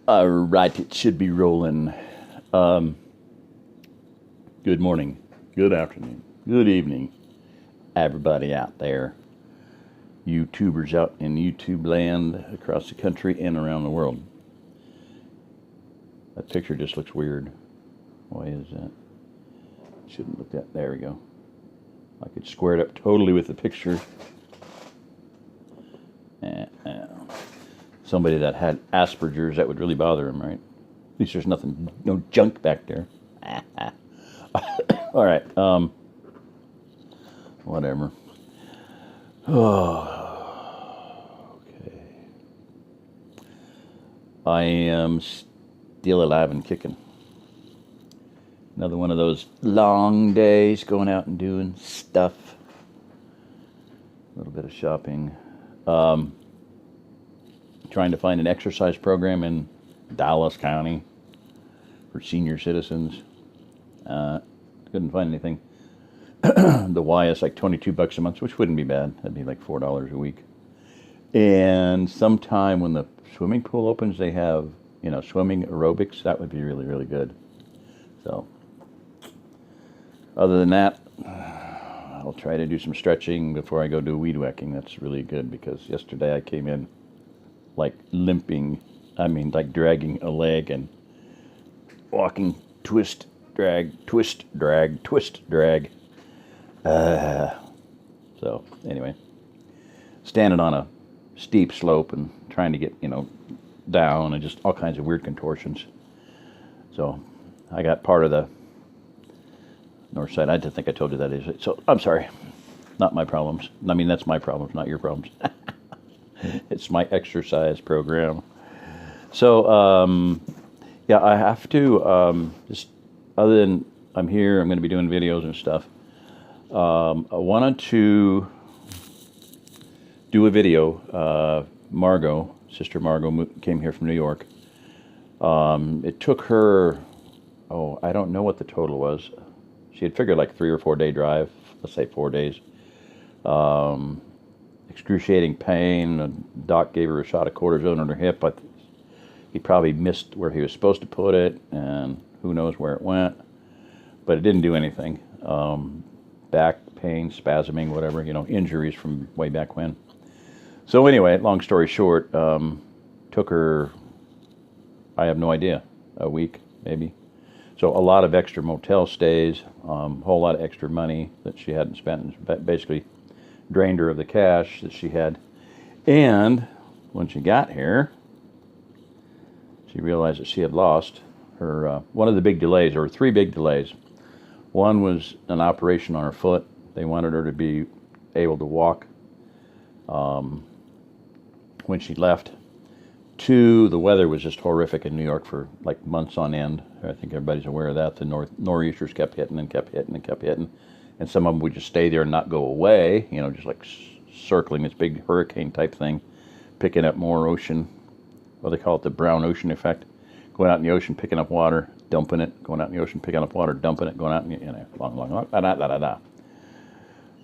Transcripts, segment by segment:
All right, it should be rolling. Good morning, good afternoon, good evening, everybody out there. YouTubers out in YouTube land across the country and around the world. That picture just looks weird. Why is that? Shouldn't look that. There we go. I could square it up totally with the picture. Somebody that had Asperger's, that would really bother him, right? At least there's nothing, no junk back there. All right. Whatever. Oh, okay. I am still alive and kicking. Another one of those long days going out and doing stuff. A little bit of shopping. Trying to find an exercise program in Dallas County for senior citizens. Couldn't find anything. The Y is like $22 a month, which wouldn't be bad. That'd be like $4 a week. And sometime when the swimming pool opens, they have, swimming aerobics. That would be really, really good. So, other than that, I'll try to do some stretching before I go do weed whacking. That's really good because yesterday I came in like limping. I mean, like dragging a leg and walking, twist, drag, twist, drag, twist, drag. So anyway, standing on a steep slope and trying to get, down and just all kinds of weird contortions. So I got part of the north side. I didn't think I told you that is it. So I'm sorry. Not my problems. I mean, that's my problems, not your problems. It's my exercise program. So, yeah, I have to, just other than I'm here, I'm going to be doing videos and stuff. I wanted to do a video. Sister Margot came here from New York. It took her, I don't know what the total was. She had figured like 3 or 4 day drive, let's say 4 days. Excruciating pain. The doc gave her a shot of cortisone on her hip, but he probably missed where he was supposed to put it, and who knows where it went. But it didn't do anything. Back pain, spasming, whatever, injuries from way back when. So anyway, long story short, took her, I have no idea, a week maybe. So a lot of extra motel stays, whole lot of extra money that she hadn't spent, and basically drained her of the cash that she had. And when she got here, she realized that she had lost her, one of the big delays, or 3 big delays. One was an operation on her foot. They wanted her to be able to walk when she left. 2, the weather was just horrific in New York for like months on end. I think everybody's aware of that. The nor'easters kept hitting and kept hitting and kept hitting. And some of them would just stay there and not go away, just like circling this big hurricane type thing, picking up more ocean. Well, they call it the brown ocean effect. Going out in the ocean, picking up water, dumping it. Going out in the ocean, picking up water, dumping it. Going out in the, long,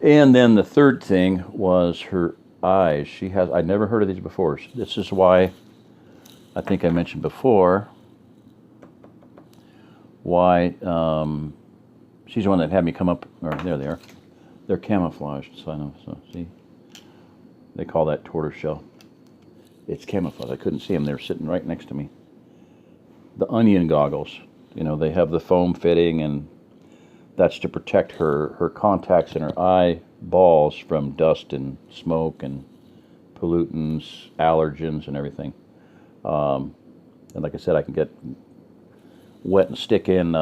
And then the third thing was her eyes. I'd never heard of these before. This is why I think I mentioned before why she's the one that had me come up, or there they are. They're camouflaged, so I know. So see, they call that tortoiseshell. It's camouflage. I couldn't see them. They were sitting right next to me. The onion goggles, they have the foam fitting, and that's to protect her contacts in her eyeballs from dust and smoke and pollutants, allergens, and everything. And like I said, I can get wet and stick in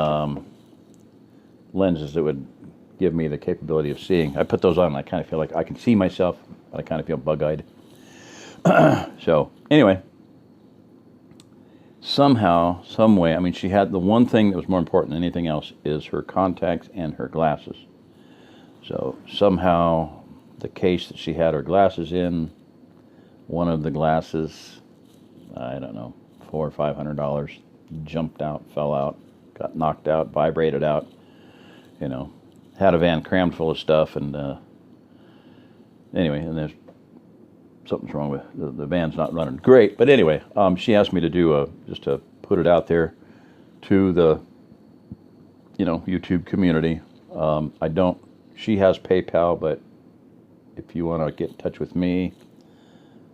lenses that would give me the capability of seeing. I put those on and I kind of feel like I can see myself, but I kind of feel bug-eyed. So anyway, somehow, some way, she had the one thing that was more important than anything else is her contacts and her glasses. So somehow the case that she had her glasses in, one of the glasses, I don't know, $400 or $500, jumped out, fell out, got knocked out, vibrated out, had a van crammed full of stuff, and anyway, and there's something's wrong with the van's not running great. But anyway, she asked me to do just to put it out there to the YouTube community. I don't. She has PayPal, but if you want to get in touch with me,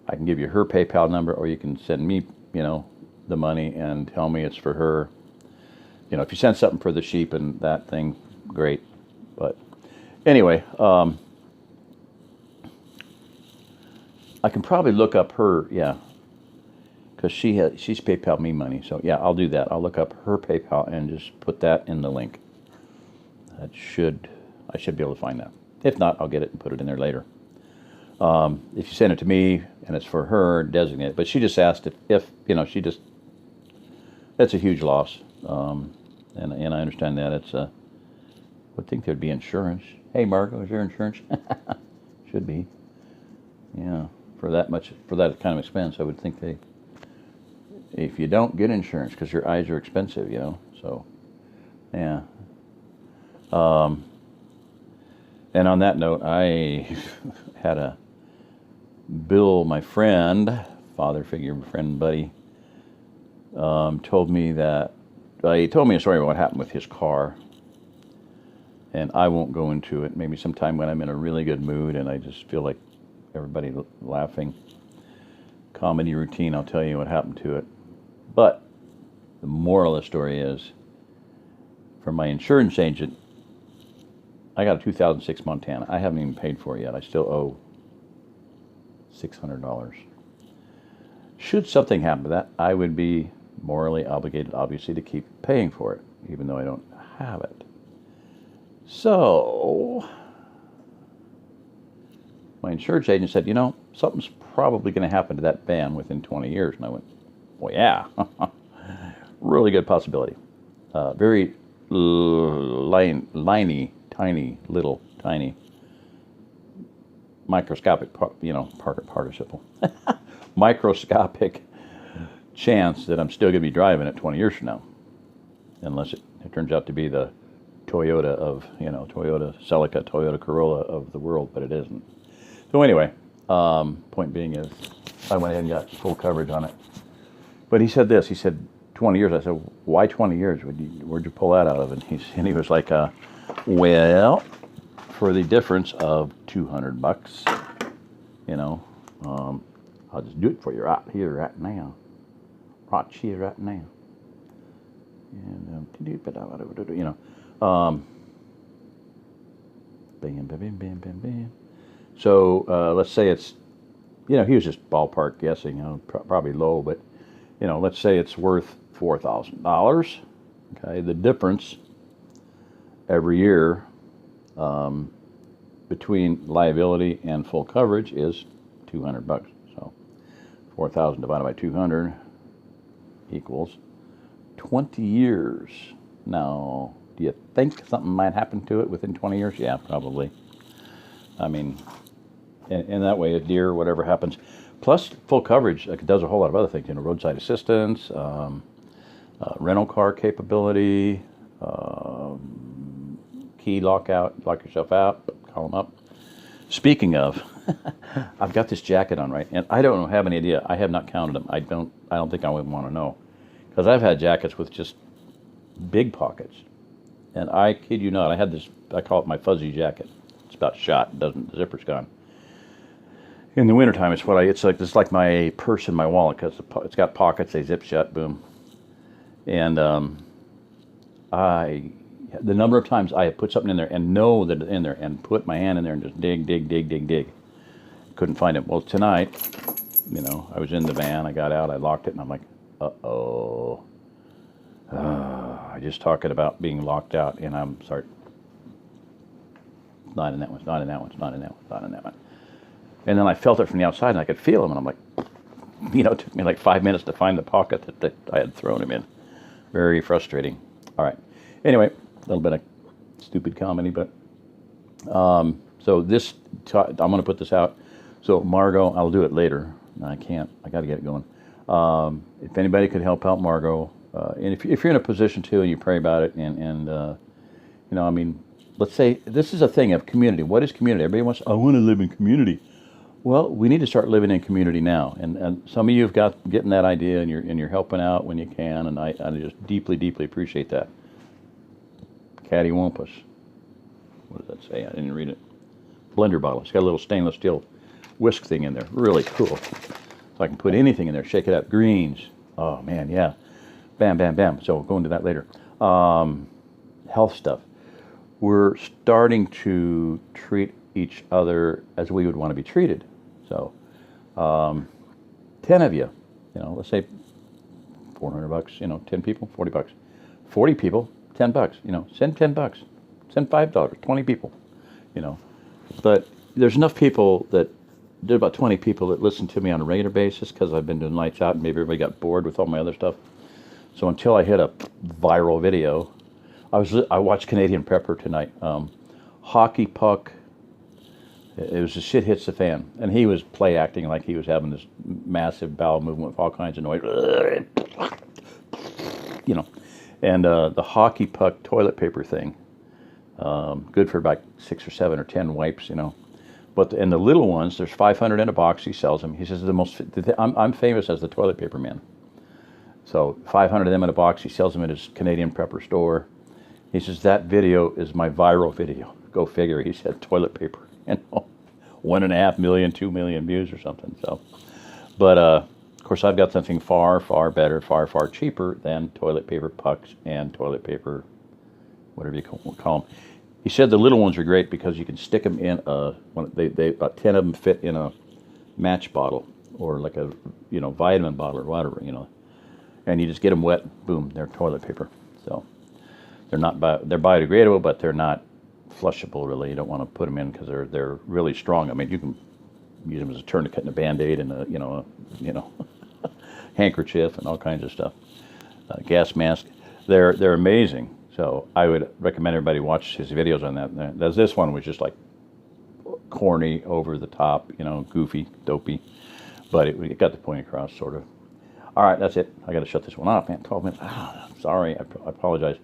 I can give you her PayPal number, or you can send me, the money and tell me it's for her. If you send something for the sheep and that thing, great. But anyway, I can probably look up her, because she's PayPal me money. So yeah, I'll do that. I'll look up her PayPal and just put that in the link. I should be able to find that. If not, I'll get it and put it in there later. If you send it to me and it's for her, designate it. But she just asked if that's a huge loss. And I understand that. I would think there'd be insurance. Hey, Margo, is there insurance? Should be. Yeah, for that kind of expense, I would think if you don't get insurance, because your eyes are expensive, so, yeah. And on that note, I had Bill, my friend, father figure, friend, buddy, told me a story about what happened with his car. And I won't go into it. Maybe sometime when I'm in a really good mood and I just feel like everybody laughing. Comedy routine, I'll tell you what happened to it. But the moral of the story is, from my insurance agent, I got a 2006 Montana. I haven't even paid for it yet. I still owe $600. Should something happen to that, I would be morally obligated, obviously, to keep paying for it, even though I don't have it. So, my insurance agent said, something's probably going to happen to that van within 20 years. And I went, well, yeah, really good possibility. Very tiny, microscopic, participle, microscopic chance that I'm still going to be driving it 20 years from now, unless it turns out to be the Toyota of, Toyota Celica, Toyota Corolla of the world, but it isn't. So anyway, point being is, I went ahead and got full coverage on it. But he said 20 years. I said, why 20 years? Where'd you pull that out of? And he was like, well, for the difference of $200, I'll just do it for you right here, right now. Right here, right now. And, bam. So, let's say it's, he was just ballpark guessing, probably low, but, let's say it's worth $4,000. Okay, the difference every year between liability and full coverage is $200. So 4,000 divided by 200 equals 20 years. Now, do you think something might happen to it within 20 years? Yeah, probably. I mean, in that way, a deer, whatever happens. Plus, full coverage does a whole lot of other things. Roadside assistance, rental car capability, key lockout, lock yourself out, call them up. Speaking of, I've got this jacket on, right? And I don't have any idea. I have not counted them. I don't think I would want to know. Because I've had jackets with just big pockets. And I kid you not, I had this, I call it my fuzzy jacket. It's about shot, the zipper's gone. In the wintertime, it's like my purse in my wallet, because it's got pockets, they zip shut, boom. And the number of times I have put something in there and know that it's in there and put my hand in there and just dig. Couldn't find it. Well, tonight, I was in the van, I got out, I locked it, and I'm like, uh-oh. I just talking about being locked out, and I'm sorry. Not in that one, not in that one, not in that one, not in that one. And then I felt it from the outside, and I could feel him, and I'm like, it took me like 5 minutes to find the pocket that I had thrown him in. Very frustrating. All right. Anyway, a little bit of stupid comedy, but so this, I'm going to put this out. So Margo, I'll do it later. No, I can't. I got to get it going. If anybody could help out Margo, and if you're in a position to, and you pray about it, and let's say this is a thing of community. What is community? Everybody wants, I want to live in community. Well, we need to start living in community now, and some of you have getting that idea, and you're helping out when you can, and I just deeply appreciate that. Cattywampus. What does that say? I didn't read it. Blender bottle. It's got a little stainless steel whisk thing in there. Really cool. So I can put anything in there. Shake it up. Greens. Oh man, yeah. Bam. So we'll go into that later. Health stuff. We're starting to treat each other as we would want to be treated. So, 10 of you, let's say $400, 10 people, $40. 40 people, $10, send $10, send $5, 20 people, But there's enough people there's about 20 people that listen to me on a regular basis because I've been doing lights out and maybe everybody got bored with all my other stuff. So until I hit a viral video, I watched Canadian Prepper tonight. Hockey puck. It was the shit hits the fan, and he was play acting like he was having this massive bowel movement with all kinds of noise, And the hockey puck toilet paper thing, good for about 6 or 7 or 10 wipes, But in the little ones, there's 500 in a box. He sells them. He says I'm famous as the toilet paper man. So 500 of them in a box. He sells them at his Canadian Prepper store. He says that video is my viral video. Go figure. He said toilet paper. 1.5 million, 2 million views or something. So, but of course, I've got something far better, far cheaper than toilet paper pucks and toilet paper, whatever you call them. He said the little ones are great because you can stick them in they about 10 of them fit in a match bottle or like a vitamin bottle or whatever, and you just get them wet, boom, they're toilet paper. So they're they're biodegradable, but they're not flushable, really. You don't want to put them in because they're really strong. I mean, you can use them as a tourniquet and a Band-Aid and a handkerchief and all kinds of stuff. Gas mask. They're amazing. So I would recommend everybody watch his videos on that. This one was just like corny, over the top, goofy, dopey, but it got the point across, sort of. All right, that's it. I got to shut this one off, man. 12 minutes. Sorry, I apologize.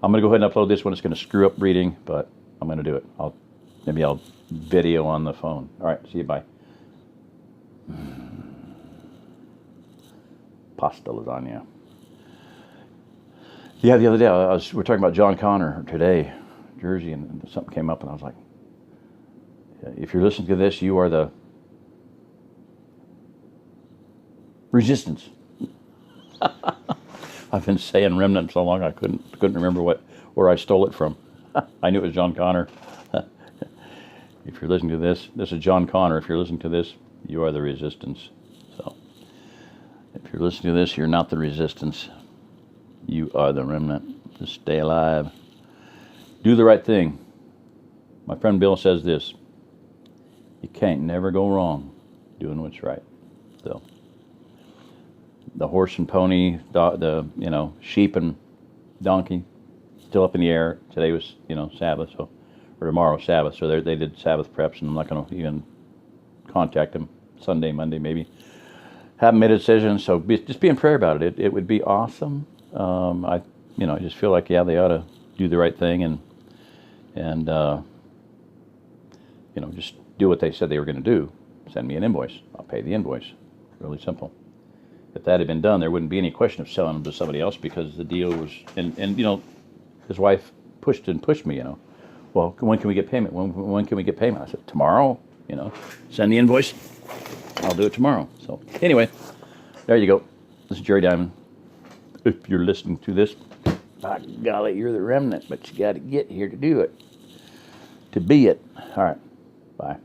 I'm going to go ahead and upload this one. It's going to screw up reading, but I'm going to do it. Maybe I'll video on the phone. All right, see you, bye. Pasta lasagna. Yeah, the other day we're talking about John Connor today, Jersey, and something came up, and I was like, if you're listening to this, you are the resistance. I've been saying Remnant so long I couldn't remember where I stole it from. I knew it was John Connor. If you're listening to this is John Connor. If you're listening to this, you are the resistance. So, if you're listening to this, you're not the resistance. You are the remnant. Just stay alive. Do the right thing. My friend Bill says this: you can't never go wrong doing what's right. So, the horse and pony, the sheep and donkey, still up in the air. Today was Sabbath, or tomorrow Sabbath. So they did Sabbath preps, and I'm not going to even contact them. Sunday, Monday, maybe. Haven't made a decision, so just be in prayer about it. It would be awesome. I just feel like they ought to do the right thing and just do what they said they were going to do. Send me an invoice. I'll pay the invoice. Really simple. If that had been done, there wouldn't be any question of selling them to somebody else because the deal was, and his wife pushed me, well, when can we get payment? When can we get payment? I said, tomorrow, send the invoice. I'll do it tomorrow. So anyway, there you go. This is Jerry Diamond. If you're listening to this, by golly, you're the remnant, but you got to get here to do it, to be it. All right, bye.